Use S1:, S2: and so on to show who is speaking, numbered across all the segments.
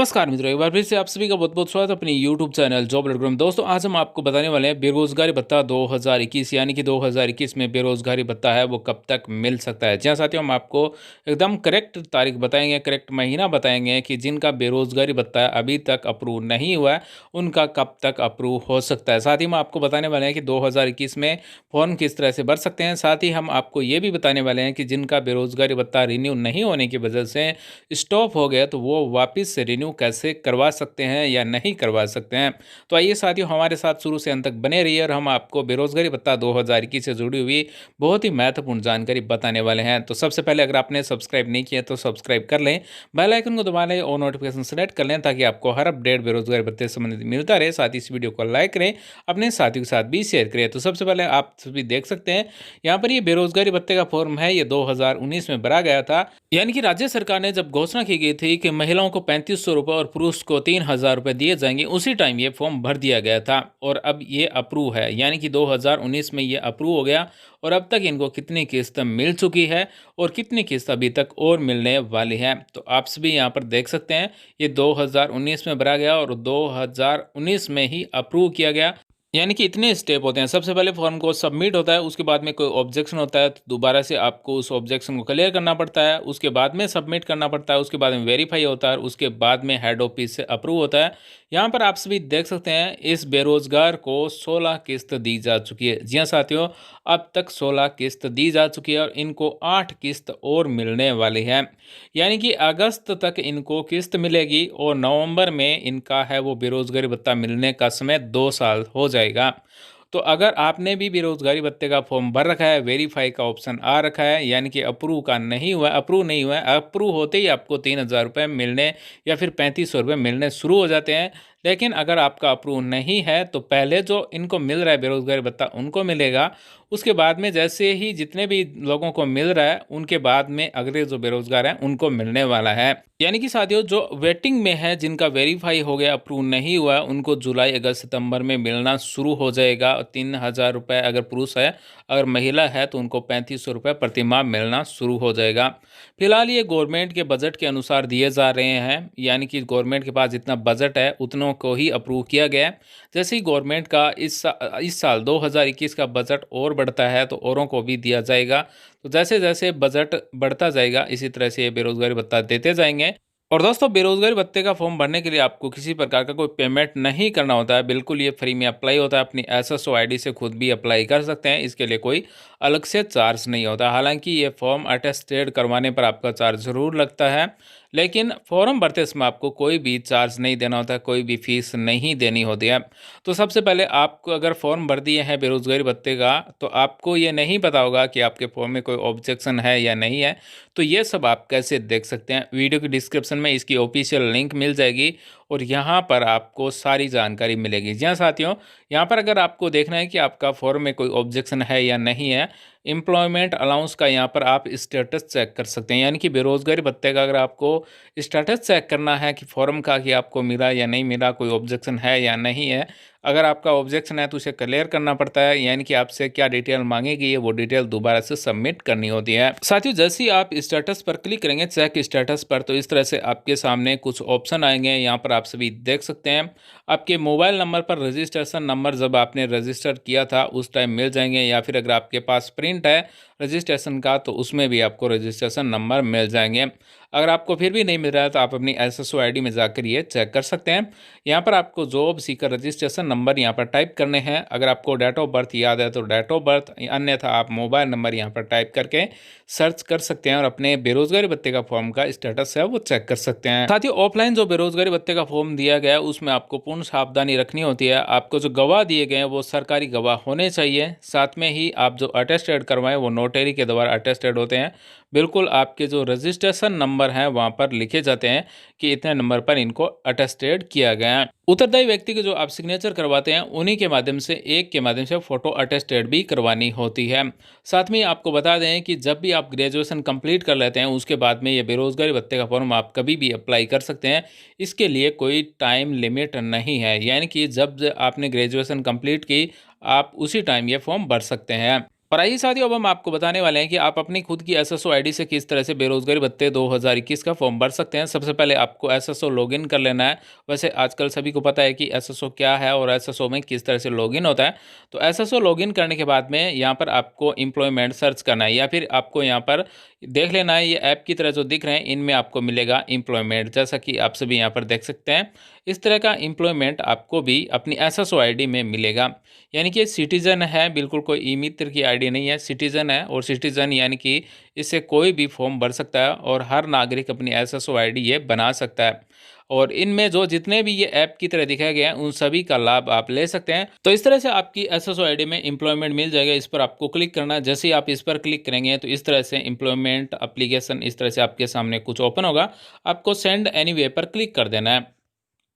S1: नमस्कार मित्रों, एक बार फिर से आप सभी का बहुत बहुत स्वागत है अपनी YouTube channel job dot com. दोस्तों, आज हम आपको बताने वाले हैं बेरोजगारी भत्ता 2021, यानी कि 2021 में बेरोजगारी भत्ता है वो कब तक मिल सकता है। जी हाँ साथियों, हम आपको एकदम करेक्ट तारीख बताएंगे, करेक्ट महीना बताएंगे कि जिनका बेरोजगारी भत्ता अभी तक अप्रूव नहीं हुआ है उनका कब तक अप्रूव हो सकता है। साथ ही हम आपको बताने वाले हैं कि 2021 में फॉर्म किस तरह से भर सकते हैं। साथ ही हम आपको ये भी बताने वाले हैं कि जिनका बेरोजगारी भत्ता रिन्यू नहीं होने की वजह से स्टॉप हो गया तो वो वापस से रिन्यू कैसे करवा सकते हैं या नहीं करवा सकते हैं। तो आइए साथियों, हमारे साथ शुरू से अंत तक बने रहिए और हम आपको बेरोजगारी भत्ता 2021 से जुड़ी हुई बहुत ही महत्वपूर्ण जानकारी बताने वाले हैं। तो सबसे पहले अगर आपने सब्सक्राइब नहीं किया तो सब्सक्राइब कर लें, बेल आइकन को दबा लें और नोटिफिकेशन सेलेक्ट कर लें ताकि आपको हर अपडेट बेरोजगारी भत्ते से संबंधित मिलता रहे। साथ ही इस वीडियो को लाइक करें, अपने साथियों के साथ भी शेयर करें। तो सबसे पहले आप सभी देख सकते हैं यहाँ पर ये बेरोजगारी भत्ते का फॉर्म है, ये 2019 में भरा गया था। यानी कि राज्य सरकार ने जब घोषणा की गई थी कि महिलाओं को 3500 रुपये और पुरुष को 3000 रुपये दिए जाएंगे, उसी टाइम ये फॉर्म भर दिया गया था और अब ये अप्रूव है। यानी कि 2019 में ये अप्रूव हो गया और अब तक इनको कितनी किस्त मिल चुकी है और कितनी किस्त अभी तक और मिलने वाली है, तो आप सभी यहाँ पर देख सकते हैं। ये 2019 में भरा गया और 2019 में ही अप्रूव किया गया। यानी कि इतने स्टेप होते हैं। सबसे पहले फॉर्म को सबमिट होता है, उसके बाद में कोई ऑब्जेक्शन होता है तो दोबारा से आपको उस ऑब्जेक्शन को क्लियर करना पड़ता है, उसके बाद में सबमिट करना पड़ता है, उसके बाद में वेरीफाई होता है, उसके बाद में हेड ऑफिस से अप्रूव होता है। यहाँ पर आप सभी देख सकते हैं इस बेरोजगार को 16 किस्त दी जा चुकी है। जी हाँ साथियों, अब तक 16 किस्त दी जा चुकी है और इनको 8 किस्त और मिलने वाली है। यानी कि अगस्त तक इनको किस्त मिलेगी और नवंबर में इनका है वो बेरोजगारी भत्ता मिलने का समय 2 साल हो जाएगा। तो अगर आपने भी बेरोजगारी भत्ते का फॉर्म भर रखा है, वेरीफाई का ऑप्शन आ रखा है, यानी कि अप्रूव का नहीं हुआ, अप्रूव नहीं हुआ है, अप्रूव होते ही आपको 3000 रुपये मिलने या फिर 3500 रुपये मिलने शुरू हो जाते हैं। लेकिन अगर आपका अप्रूव नहीं है तो पहले जो इनको मिल रहा है बेरोजगारी भत्ता उनको मिलेगा, उसके बाद में जैसे ही जितने भी लोगों को मिल रहा है उनके बाद में अगले जो बेरोजगार हैं उनको मिलने वाला है। यानी कि साथियों, जो वेटिंग में है, जिनका वेरीफाई हो गया, अप्रूव नहीं हुआ, उनको जुलाई अगस्त सितंबर में मिलना शुरू हो जाएगा। 3000 रुपये अगर पुरुष है, अगर महिला है तो उनको 3500 रुपये प्रति माह मिलना शुरू हो जाएगा। फिलहाल ये गवर्नमेंट के बजट के अनुसार दिए जा रहे हैं, यानी कि गवर्नमेंट के पास जितना बजट है उतनों को ही अप्रूव किया गया है। जैसे ही गवर्नमेंट का इस साल 2021 का बजट और बढ़ता है तो औरों को भी दिया जाएगा। तो जैसे जैसे बजट बढ़ता जाएगा इसी तरह से ये बेरोजगारी भत्ता देते जाएंगे। और दोस्तों, बेरोजगारी भत्ते का फॉर्म भरने के लिए आपको किसी प्रकार का कोई पेमेंट नहीं करना होता है, बिल्कुल ये फ्री में अप्लाई होता है। अपनी एसएसओ आईडी से खुद भी अप्लाई कर सकते हैं, इसके लिए कोई अलग से चार्ज नहीं होता। हालांकि ये फॉर्म अटेस्टेड करवाने पर आपका चार्ज ज़रूर लगता है, लेकिन फॉर्म भरते समय आपको कोई भी चार्ज नहीं देना होता है, कोई भी फीस नहीं देनी होती है। तो सबसे पहले आपको अगर फॉर्म भर दिए हैं बेरोजगारी भत्ते का तो आपको ये नहीं पता होगा कि आपके फॉर्म में कोई ऑब्जेक्शन है या नहीं है। तो ये सब आप कैसे देख सकते हैं, वीडियो की डिस्क्रिप्शन में इसकी ऑफिशियल लिंक मिल जाएगी और यहाँ पर आपको सारी जानकारी मिलेगी। जी हाँ साथियों, यहाँ पर अगर आपको देखना है कि आपका फॉर्म में कोई ऑब्जेक्शन है या नहीं है, एम्प्लॉयमेंट अलाउंस का यहाँ पर आप स्टेटस चेक कर सकते हैं। यानी कि बेरोजगारी भत्ते का अगर आपको स्टेटस चेक करना है कि फॉर्म का कि आपको मिला या नहीं मिला, कोई ऑब्जेक्शन है या नहीं है। अगर आपका ऑब्जेक्शन है तो उसे क्लियर करना पड़ता है, यानी कि आपसे क्या डिटेल मांगी गई है वो डिटेल दोबारा से सबमिट करनी होती है। साथियों, जैसे ही आप स्टेटस पर क्लिक करेंगे, चेक स्टेटस पर, तो इस तरह से आपके सामने कुछ ऑप्शन आएंगे। यहाँ पर आप सभी देख सकते हैं आपके मोबाइल नंबर पर रजिस्ट्रेशन नंबर जब आपने रजिस्टर किया था उस टाइम मिल जाएंगे, या फिर अगर आपके पास प्रिंट है रजिस्ट्रेशन का तो उसमें भी आपको रजिस्ट्रेशन नंबर मिल जाएंगे। अगर आपको फिर भी नहीं मिल रहा है तो आप अपनी एसएसओ आईडी में जाकर ये चेक कर सकते हैं। यहाँ पर आपको जॉब सीकर रजिस्ट्रेशन नंबर यहाँ पर टाइप करने हैं। अगर आपको डेट ऑफ बर्थ याद है तो डेट ऑफ बर्थ, अन्यथा आप मोबाइल नंबर यहाँ पर टाइप करके सर्च कर सकते हैं और अपने बेरोजगारी भत्ते का फॉर्म का स्टेटस है वो चेक कर सकते हैं। साथ ही ऑफलाइन जो बेरोजगारी भत्ते का फॉर्म दिया गया है उसमें आपको पूर्ण सावधानी रखनी होती है। आपको जो गवाह दिए गए हैं वो सरकारी गवाह होने चाहिए। साथ में ही आप जो अटेस्टेड करवाएं वो नोटरी के द्वारा अटेस्टेड होते हैं। बिल्कुल आपके जो रजिस्ट्रेशन नंबर हैं वहाँ पर लिखे जाते हैं कि इतने नंबर पर इनको अटेस्टेड किया गया है। उत्तरदायी व्यक्ति के जो आप सिग्नेचर करवाते हैं उन्हीं के माध्यम से, एक के माध्यम से फोटो अटेस्टेड भी करवानी होती है। साथ में आपको बता दें कि जब भी आप ग्रेजुएशन कंप्लीट कर लेते हैं उसके बाद में ये बेरोजगारी भत्ते का फॉर्म आप कभी भी अप्लाई कर सकते हैं। इसके लिए कोई टाइम लिमिट नहीं है, यानी कि जब आपने ग्रेजुएशन कंप्लीट की आप उसी टाइम ये फॉर्म भर सकते हैं। और आइए साथियों, अब हम आपको बताने वाले हैं कि आप अपनी खुद की एसएसओ आईडी से किस तरह से बेरोजगारी भत्ते 2021 का फॉर्म भर सकते हैं। सबसे पहले आपको एसएसओ लॉगिन कर लेना है। वैसे आजकल सभी को पता है कि एसएसओ क्या है और एसएसओ में किस तरह से लॉगिन होता है। तो एसएसओ लॉगिन करने के बाद में यहाँ पर आपको एम्प्लॉयमेंट सर्च करना है, या फिर आपको यहाँ पर देख लेना है, ये ऐप की तरह जो दिख रहे हैं इनमें आपको मिलेगा एम्प्लॉयमेंट। जैसा कि आप सभी यहाँ पर देख सकते हैं, इस तरह का एम्प्लॉयमेंट आपको भी अपनी एसएसओ आईडी में मिलेगा। यानी कि सिटीजन है, बिल्कुल कोई ई मित्र की आईडी नहीं है, सिटीजन है। और सिटीजन यानी कि इससे कोई भी फॉर्म भर सकता है और हर नागरिक अपनी एसएसओ आईडी ये बना सकता है। और इनमें जो जितने भी ये ऐप की तरह दिखाया गया है उन सभी का लाभ आप ले सकते हैं। तो इस तरह से आपकी एसएसओ आईडी में एम्प्लॉयमेंट मिल जाएगा। इस पर आपको क्लिक करना है। जैसे ही आप इस पर क्लिक करेंगे तो इस तरह से एम्प्लॉयमेंट एप्लीकेशन इस तरह से आपके सामने कुछ ओपन होगा। आपको सेंड एनीवे पर क्लिक कर देना है।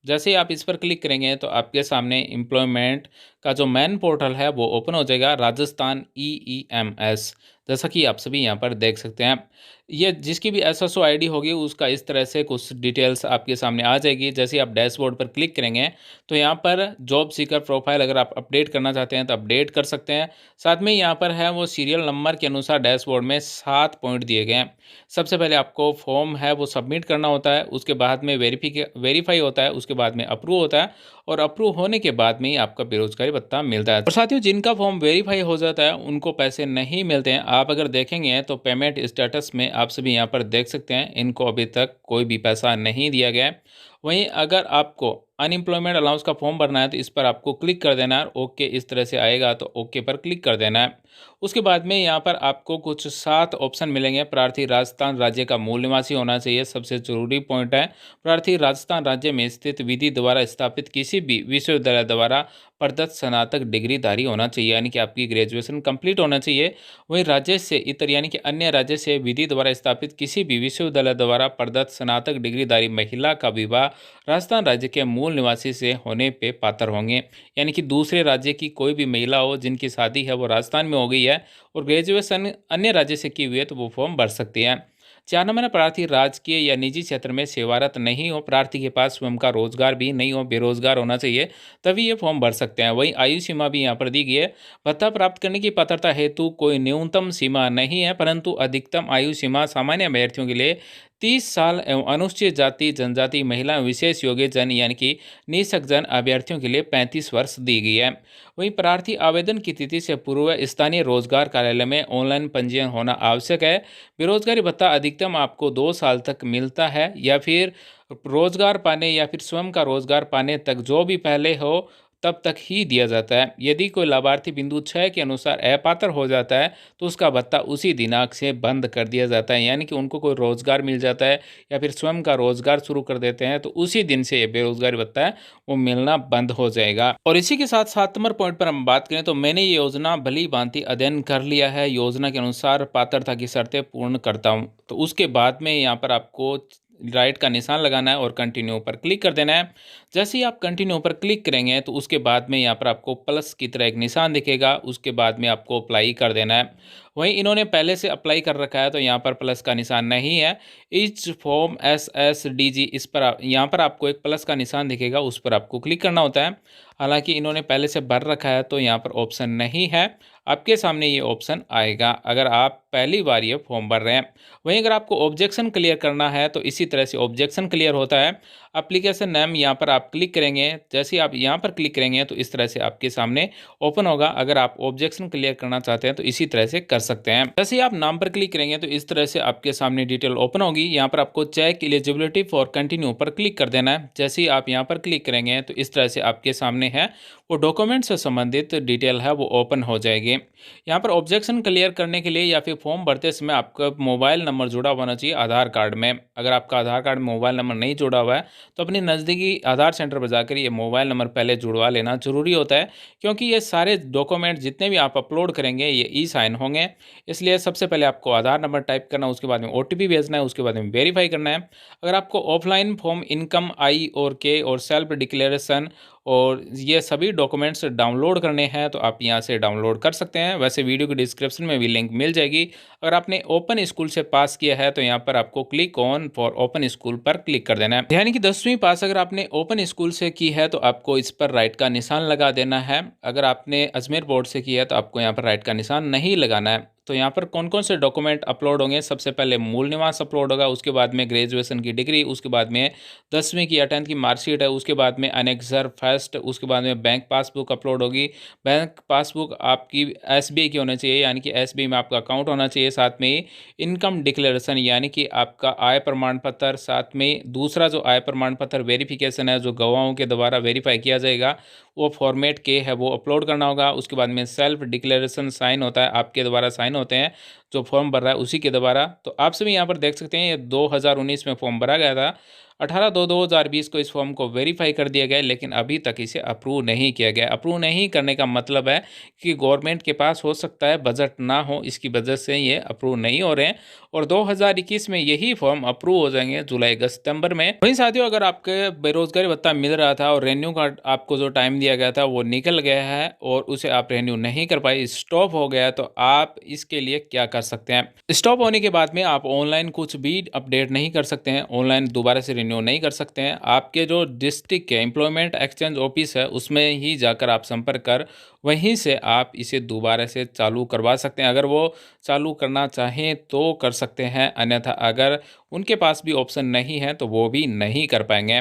S1: जैसे ही आप इस पर क्लिक करेंगे तो आपके सामने एम्प्लॉयमेंट का जो मेन पोर्टल है वो ओपन हो जाएगा, राजस्थान ईईएमएस। जैसा कि आप सभी यहाँ पर देख सकते हैं, ये जिसकी भी एसएसओ आईडी होगी उसका इस तरह से कुछ डिटेल्स आपके सामने आ जाएगी। जैसे ही आप डैशबोर्ड पर क्लिक करेंगे तो यहाँ पर जॉब सीकर प्रोफाइल अगर आप अपडेट करना चाहते हैं तो अपडेट कर सकते हैं। साथ में यहाँ पर है वो सीरियल नंबर के अनुसार डैशबोर्ड में 7 पॉइंट दिए गए हैं। सबसे पहले आपको फॉर्म है वो सबमिट करना होता है, उसके बाद में वेरीफाई होता है, उसके बाद में अप्रूव होता है और अप्रूव होने के बाद में ही आपका बेरोजगारी भत्ता मिलता है। और साथियों, जिनका फॉर्म वेरीफाई हो जाता है उनको पैसे नहीं मिलते हैं। आप अगर देखेंगे तो पेमेंट स्टेटस में आप सभी यहाँ पर देख सकते हैं, इनको अभी तक कोई भी पैसा नहीं दिया गया है। वहीं अगर आपको अनएम्प्लॉयमेंट अलाउंस का फॉर्म भरना है तो इस पर आपको क्लिक कर देना है। ओके इस तरह से आएगा तो ओके पर क्लिक कर देना है। उसके बाद में यहाँ पर आपको कुछ 7 ऑप्शन मिलेंगे। प्रार्थी राजस्थान राज्य का मूल निवासी होना चाहिए, सबसे जरूरी पॉइंट है। प्रार्थी राजस्थान राज्य में स्थित विधि द्वारा स्थापित किसी भी विश्वविद्यालय द्वारा प्रदत्त स्नातक डिग्रीधारी होना चाहिए, यानी कि आपकी ग्रेजुएशन कंप्लीट होना चाहिए। वहीं राज्य से इतर यानी कि अन्य राज्य से विधि द्वारा स्थापित किसी भी विश्वविद्यालय द्वारा प्रदत्त स्नातक डिग्रीधारी महिला का विवाह राजस्थान राज्य के मूल निवासी से होने पे पात्र होंगे। यानी कि दूसरे राज्य की कोई भी महिला हो जिनकी शादी है वो राजस्थान में हो गई है और ग्रेजुएशन अन्य राज्य से की हुई है तो वो फॉर्म भर सकती है। 4 नंबर, प्रार्थी राजकीय या निजी क्षेत्र में सेवारत नहीं हो, प्रार्थी के पास स्वयं का रोजगार भी नहीं हो, बेरोजगार होना चाहिए, तभी ये फॉर्म भर सकते हैं। वहीं आयु सीमा भी यहाँ पर दी गई है। भत्ता प्राप्त करने की पात्रता हेतु कोई न्यूनतम सीमा नहीं है, परंतु अधिकतम आयु सीमा सामान्य अभ्यर्थियों के लिए 30 साल एवं अनुसूचित जाति जनजाति महिला विशेष योग्य जन यानी कि निःशक जन अभ्यर्थियों के लिए 35 वर्ष दी गई है। वहीं प्रार्थी आवेदन की तिथि से पूर्व स्थानीय रोजगार कार्यालय में ऑनलाइन पंजीयन होना आवश्यक है। बेरोजगारी भत्ता अधिकतम आपको 2 साल तक मिलता है, या फिर रोजगार पाने या फिर स्वयं का रोजगार पाने तक जो भी पहले हो तब तक ही दिया जाता है। यदि कोई लाभार्थी बिंदु 6 के अनुसार अपात्र हो जाता है तो उसका भत्ता उसी दिनांक से बंद कर दिया जाता है। यानी कि उनको कोई रोजगार मिल जाता है या फिर स्वयं का रोजगार शुरू कर देते हैं तो उसी दिन से ये बेरोजगारी भत्ता है वो मिलना बंद हो जाएगा। और इसी के साथ 7 नंबर पॉइंट पर हम बात करें तो मैंने ये योजना भली भांति अध्ययन कर लिया है, योजना के अनुसार पात्रता की शर्तें पूर्ण करता हूँ। तो उसके बाद में यहाँ पर आपको राइट का निशान लगाना है और कंटिन्यू पर क्लिक कर देना है। जैसे ही आप कंटिन्यू पर क्लिक करेंगे तो उसके बाद में यहाँ पर आपको प्लस की तरह एक निशान दिखेगा, उसके बाद में आपको अप्लाई कर देना है। वहीं इन्होंने पहले से अप्लाई कर रखा है तो यहाँ पर प्लस का निशान नहीं है। इस फॉर्म SSDG इस पर यहाँ पर आपको एक प्लस का निशान दिखेगा, उस पर आपको क्लिक करना होता है। हालांकि इन्होंने पहले से भर रखा है तो यहाँ पर ऑप्शन नहीं है, आपके सामने ये ऑप्शन आएगा अगर आप पहली बार ये फॉर्म भर रहे हैं। वहीं अगर आपको ऑब्जेक्शन क्लियर करना है तो इसी तरह से ऑब्जेक्शन क्लियर होता है। एप्लीकेशन नेम यहाँ पर आप क्लिक करेंगे, जैसे ही आप यहाँ पर क्लिक करेंगे तो इस तरह से आपके सामने ओपन होगा। अगर आप ऑब्जेक्शन क्लियर करना चाहते हैं तो इसी तरह से कर सकते हैं। जैसे ही आप नाम पर क्लिक करेंगे तो इस तरह से आपके सामने डिटेल ओपन होगी। यहाँ पर आपको चेक एलिजिबिलिटी फॉर कंटिन्यू पर क्लिक कर देना है। जैसे ही आप यहाँ पर क्लिक करेंगे तो इस तरह से आपके सामने है वो डॉक्यूमेंट से संबंधित डिटेल है वो ओपन हो जाएगी। यहाँ पर ऑब्जेक्शन क्लियर करने के लिए या फिर फॉर्म भरते समय आपका मोबाइल नंबर जुड़ा होना चाहिए आधार कार्ड में। अगर आपका आधार कार्ड में मोबाइल नंबर नहीं जुड़ा हुआ है तो अपने नज़दीकी आधार सेंटर पर जाकर ये मोबाइल नंबर पहले जुड़वा लेना जरूरी होता है, क्योंकि ये सारे डॉक्यूमेंट जितने भी आप अपलोड करेंगे ये ई साइन होंगे। इसलिए सबसे पहले आपको आधार नंबर टाइप करना, उसके बाद में OTP भेजना है, उसके बाद में वेरीफाई करना है। अगर आपको ऑफलाइन फॉर्म इनकम I और K और सेल्फ डिक्लेरेशन और ये सभी डॉक्यूमेंट्स डाउनलोड करने हैं तो आप यहाँ से डाउनलोड कर सकते हैं। वैसे वीडियो के डिस्क्रिप्शन में भी लिंक मिल जाएगी। अगर आपने ओपन स्कूल से पास किया है तो यहाँ पर आपको click on for open school पर क्लिक कर देना है। यानी कि 10वीं पास अगर आपने ओपन स्कूल से की है तो आपको इस पर राइट का निशान लगा देना है। अगर आपने अजमेर बोर्ड से किया है तो आपको यहाँ पर राइट का निशान नहीं लगाना है। तो यहाँ पर कौन कौन से डॉक्यूमेंट अपलोड होंगे, सबसे पहले मूल निवास अपलोड होगा, उसके बाद में ग्रेजुएशन की डिग्री, उसके बाद में 10वीं की या 10th की मार्कशीट है, उसके बाद में अनेक्सर फर्स्ट, उसके बाद में बैंक पासबुक अपलोड होगी। बैंक पासबुक आपकी एसबीआई की होनी चाहिए, यानी कि एसबीआई में आपका अकाउंट होना चाहिए। साथ में ही इनकम डिक्लेरेशन यानी कि आपका आय प्रमाण पत्र, साथ में दूसरा जो आय प्रमाण पत्र वेरिफिकेशन है जो गवाहों के द्वारा वेरीफाई किया जाएगा वो फॉर्मेट के है वो अपलोड करना होगा। उसके बाद में सेल्फ डिक्लेरेशन साइन होता है, आपके द्वारा साइन होते हैं जो फॉर्म भर रहा है उसी के द्वारा। तो आप सभी यहाँ पर देख सकते हैं ये 2019 में फॉर्म भरा गया था। 18/2/2020 को इस फॉर्म को वेरीफाई कर दिया गया, लेकिन अभी तक इसे अप्रूव नहीं किया गया। अप्रूव नहीं करने का मतलब है कि गवर्नमेंट के पास हो सकता है बजट ना हो, इसकी वजह से ये अप्रूव नहीं हो रहे हैं। और 2021 में यही फॉर्म अप्रूव हो जाएंगे जुलाई अगस्त सितंबर में। वहीं साथियों, अगर आपके बेरोजगारी भत्ता मिल रहा था और रेन्यू कार्ड आपको जो टाइम दिया गया था वो निकल गया है और उसे आप रेन्यू नहीं कर पाए, स्टॉप हो गया, तो आप इसके लिए क्या कर सकते हैं। स्टॉप होने के बाद में आप ऑनलाइन कुछ भी अपडेट नहीं कर सकते हैं, ऑनलाइन दोबारा से रिन्यू नहीं कर सकते हैं। आपके जो डिस्ट्रिक्ट के एम्प्लॉयमेंट एक्सचेंज ऑफिस है उसमें ही जाकर आप संपर्क कर वहीं से आप इसे दोबारा से चालू करवा सकते हैं। अगर वो चालू करना चाहें तो कर सकते हैं, अन्यथा अगर उनके पास भी ऑप्शन नहीं है तो वो भी नहीं कर पाएंगे।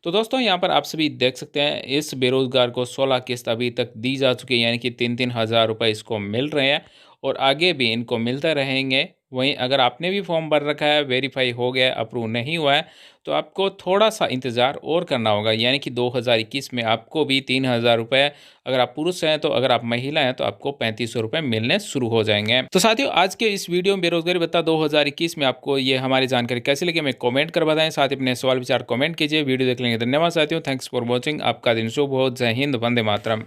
S1: तो दोस्तों, यहाँ पर आप सभी देख सकते हैं इस बेरोजगार को 16 किस्त अभी तक दी जा चुकी है, यानी कि 3-3 हज़ार रुपये इसको मिल रहे हैं और आगे भी इनको मिलते रहेंगे। वहीं अगर आपने भी फॉर्म भर रखा है, वेरीफाई हो गया, अप्रूव नहीं हुआ है, तो आपको थोड़ा-सा इंतज़ार और करना होगा, यानी कि 2021 में आपको भी 3,000 रुपये, अगर आप पुरुष हैं तो, अगर आप महिला हैं तो आपको 3500 रुपये मिलने शुरू हो जाएँगे। तो साथियों, आज के इस वीडियो में बेरोज़गारी भत्ता 2021 में आपको ये हमारी जानकारी कैसी लगी हमें कमेंट कर बताएँ। साथ ही अपने सवाल विचार कमेंट कीजिए। वीडियो देखने के लिए धन्यवाद साथियों। Thanks for watching. आपका दिन शुभ हो। जय हिंद, वंदे मातरम।